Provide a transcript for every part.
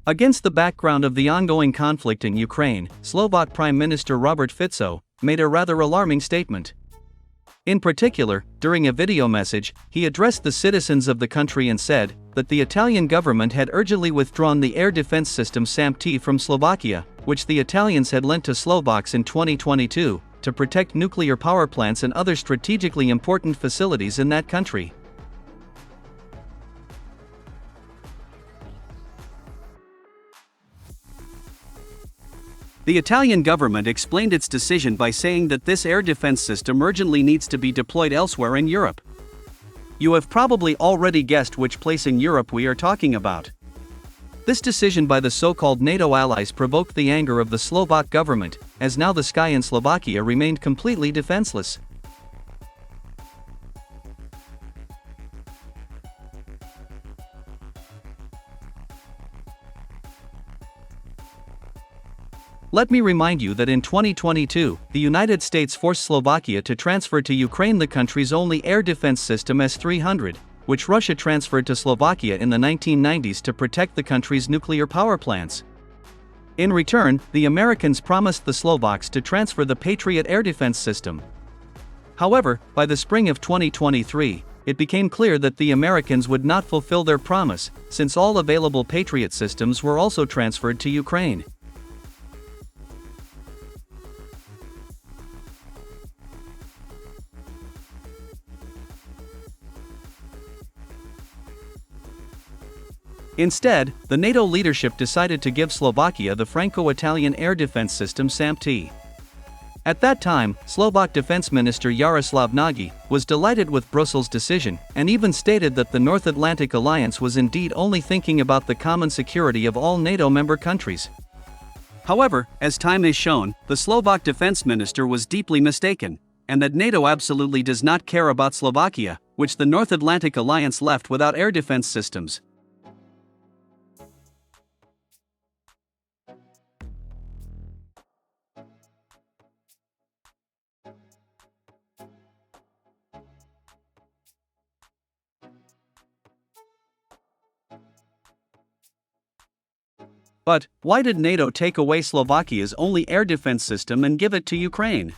Against the background of the ongoing conflict in Ukraine, Slovak Prime Minister Robert Fico made a rather alarming statement. In particular, during a video message, he addressed the citizens of the country and said that the Italian government had urgently withdrawn the air defense system SAMP-T from Slovakia, which the Italians had lent to Slovaks in 2022, to protect nuclear power plants and other strategically important facilities in that country. The Italian government explained its decision by saying that this air defense system urgently needs to be deployed elsewhere in Europe. You have probably already guessed which place in Europe we are talking about. This decision by the so-called NATO allies provoked the anger of the Slovak government, as now the sky in Slovakia remained completely defenseless. Let me remind you that in 2022, the United States forced Slovakia to transfer to Ukraine the country's only air defense system S-300, which Russia transferred to Slovakia in the 1990s to protect the country's nuclear power plants. In return, the Americans promised the Slovaks to transfer the Patriot air defense system. However, by the spring of 2023, it became clear that the Americans would not fulfill their promise, since all available Patriot systems were also transferred to Ukraine. Instead, the NATO leadership decided to give Slovakia the Franco-Italian air defense system SAMP-T. At that time, Slovak Defense Minister Jaroslav Nagy was delighted with Brussels' decision and even stated that the North Atlantic Alliance was indeed only thinking about the common security of all NATO member countries. However, as time has shown, the Slovak Defense Minister was deeply mistaken, and that NATO absolutely does not care about Slovakia, which the North Atlantic Alliance left without air defense systems. But, why did NATO take away Slovakia's only air defense system and give it to Ukraine?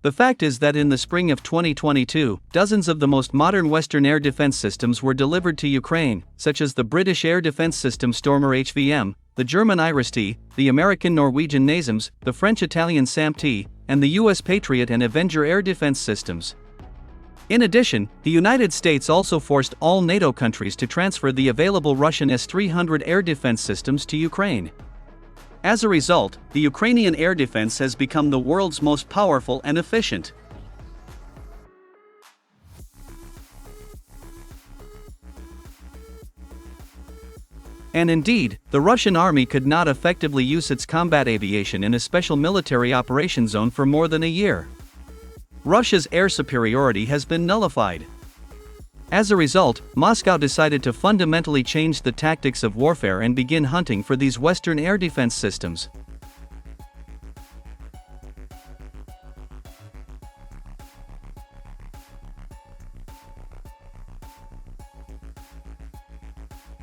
The fact is that in the spring of 2022, dozens of the most modern Western air defense systems were delivered to Ukraine, such as the British air defense system Stormer HVM, the German Iris-T, the American-Norwegian NASAMS, the French-Italian SAMP-T, and the US Patriot and Avenger air defense systems. In addition, the United States also forced all NATO countries to transfer the available Russian S-300 air defense systems to Ukraine. As a result, the Ukrainian air defense has become the world's most powerful and efficient. And indeed, the Russian army could not effectively use its combat aviation in a special military operation zone for more than a year. Russia's air superiority has been nullified. As a result, Moscow decided to fundamentally change the tactics of warfare and begin hunting for these Western air defense systems.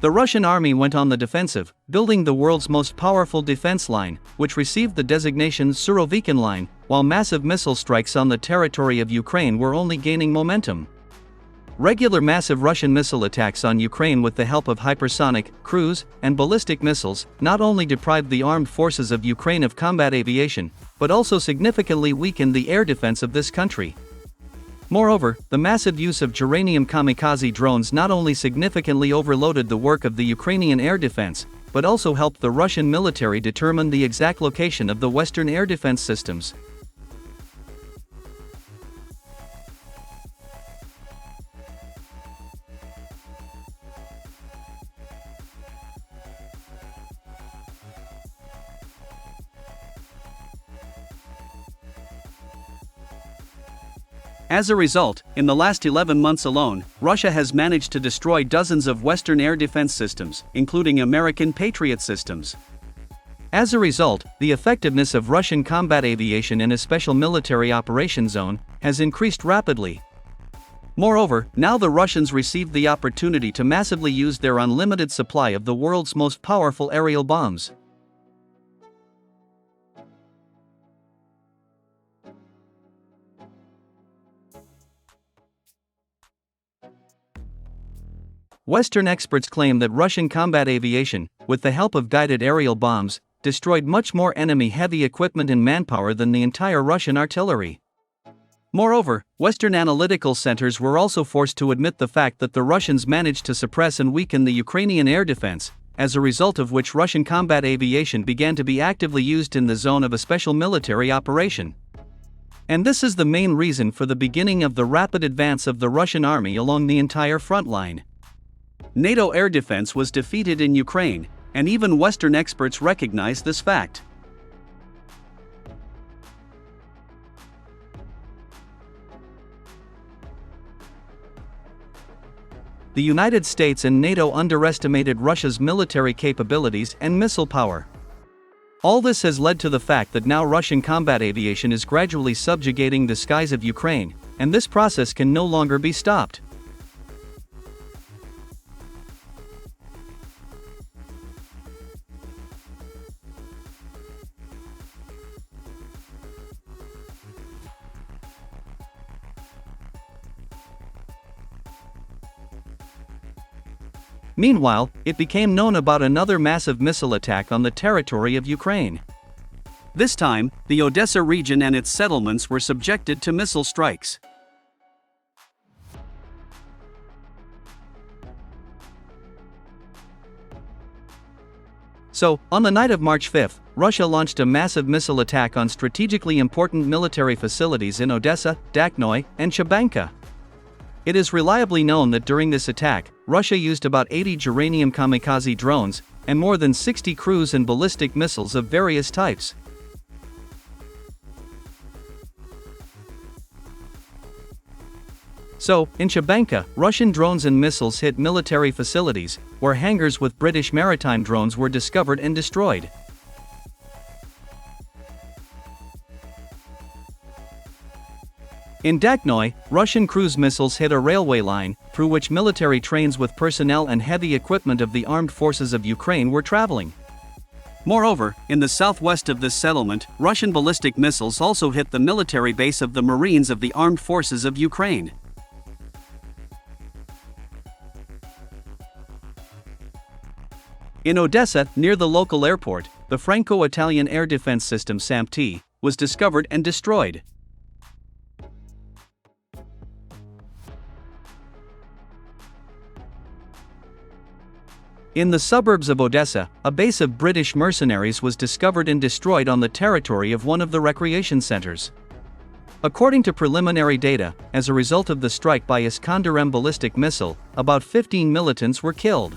The Russian army went on the defensive, building the world's most powerful defense line, which received the designation Surovikin Line, while massive missile strikes on the territory of Ukraine were only gaining momentum. Regular massive Russian missile attacks on Ukraine with the help of hypersonic, cruise, and ballistic missiles not only deprived the armed forces of Ukraine of combat aviation, but also significantly weakened the air defense of this country. Moreover, the massive use of geranium kamikaze drones not only significantly overloaded the work of the Ukrainian air defense, but also helped the Russian military determine the exact location of the Western air defense systems. As a result, in the last 11 months alone, Russia has managed to destroy dozens of Western air defense systems, including American Patriot systems. As a result, the effectiveness of Russian combat aviation in a special military operation zone has increased rapidly. Moreover, now the Russians received the opportunity to massively use their unlimited supply of the world's most powerful aerial bombs. Western experts claim that Russian combat aviation, with the help of guided aerial bombs, destroyed much more enemy heavy equipment and manpower than the entire Russian artillery. Moreover, Western analytical centers were also forced to admit the fact that the Russians managed to suppress and weaken the Ukrainian air defense, as a result of which Russian combat aviation began to be actively used in the zone of a special military operation. And this is the main reason for the beginning of the rapid advance of the Russian army along the entire front line. NATO air defense was defeated in Ukraine, and even Western experts recognize this fact. The United States and NATO underestimated Russia's military capabilities and missile power. All this has led to the fact that now Russian combat aviation is gradually subjugating the skies of Ukraine, and this process can no longer be stopped. Meanwhile, it became known about another massive missile attack on the territory of Ukraine. This time, the Odessa region and its settlements were subjected to missile strikes. So, on the night of March 5, Russia launched a massive missile attack on strategically important military facilities in Odessa, Daknoy, and Chabanka. It is reliably known that during this attack, Russia used about 80 geranium kamikaze drones, and more than 60 cruise and ballistic missiles of various types. So, in Chabanka, Russian drones and missiles hit military facilities, where hangars with British maritime drones were discovered and destroyed. In Daknoy, Russian cruise missiles hit a railway line, through which military trains with personnel and heavy equipment of the armed forces of Ukraine were traveling. Moreover, in the southwest of this settlement, Russian ballistic missiles also hit the military base of the Marines of the armed forces of Ukraine. In Odessa, near the local airport, the Franco-Italian air defense system SAMP-T was discovered and destroyed. In the suburbs of Odessa, a base of British mercenaries was discovered and destroyed on the territory of one of the recreation centers. According to preliminary data, as a result of the strike by Iskander-M ballistic missile, about 15 militants were killed.